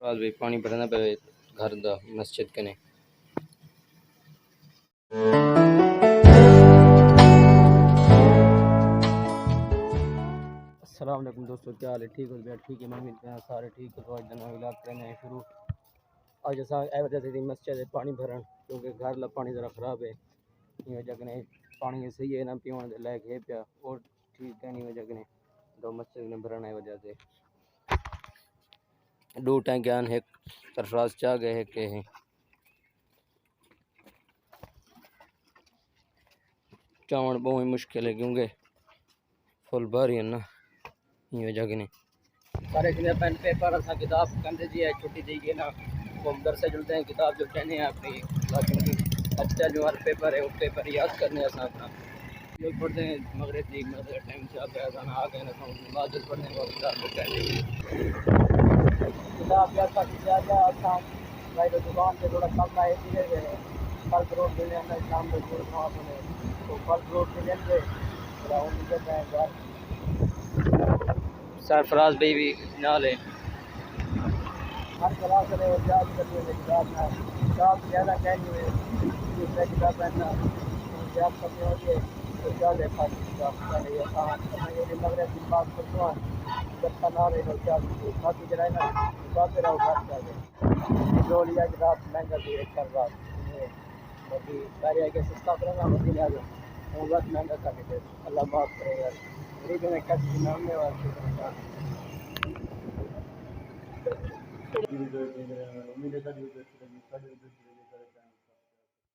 بعد بھی پانی بھرنا پہ گھر دا مسجد کنے۔ السلام علیکم دوستو، کیا حال ہے؟ ٹھیک ہو گیا؟ ٹھیک ہے، میں امید کرنا سارے ٹھیک ہو۔ تو آج نیا ولاگ کرنے ہیں شروع۔ آج اساں اے وجہ سے مسجد پانی بھرن کیونکہ گھر لا پانی ذرا خراب ہے، یہ وجہ کنے پانی صحیح ہے نہ پیون دے لائق ہے پیا اور ٹھیک ہے نہیں وجہ کنے دو مسجد نے بھرنا ہے وجہ سے دو ٹینکیاں ایک سرفراز چاہ گئے ہے کہ ہیں چاون بہت مشکل ہے کیونکہ فل بھاری ہے نا، یہ وجہ کنے سارے جنے پین پیپر اسا کتاب کندے جی ہے چھٹی دی گئی نا، وہ مدرسے جلتے ہیں کتاب جو کہنے ہیں اپنی اچھا جو ہر پیپر ہے وہ پیپر یاد کرنے ہیں اپنا جو پڑھتے ہیں مغرب دی مغرب ٹائم سے آپ اذان آ گئے نا نماز پڑھنے کو کتاب کو کہتے ہیں کتاب یاد کرتی جا اساں بھائی دکان سے تھوڑا کم ہے دھیرے دھیرے پھل فروٹ بھی لینا شام کو شروع ہوا تو پھل فروٹ بھی لیں گے راؤنڈ نکلتے ہیں گھر۔ سرفراز بھائی بھی نال ہے، ہر کلاس میں وہ یاد کرتے ہیں کتاب میں کتاب زیادہ کہنی ہے دوسرے کتاب پڑھنا یاد کرنے ہوتی ہے تو زیادہ خاصی کتاب پہلے یہ کہاں یہ مغرب کی بات کرتا ہوں جب نہ رہے تو کیا باقی جرائے نا باقی رہو بات کر دیں جو لیا کتاب مہنگا بھی ہے کر رات باقی سارے آگے سستا کرنا ہوتی لیا جو وہ بہت مہنگا کر کے اللہ معاف کرے گا غریب میں کچھ نامنے والے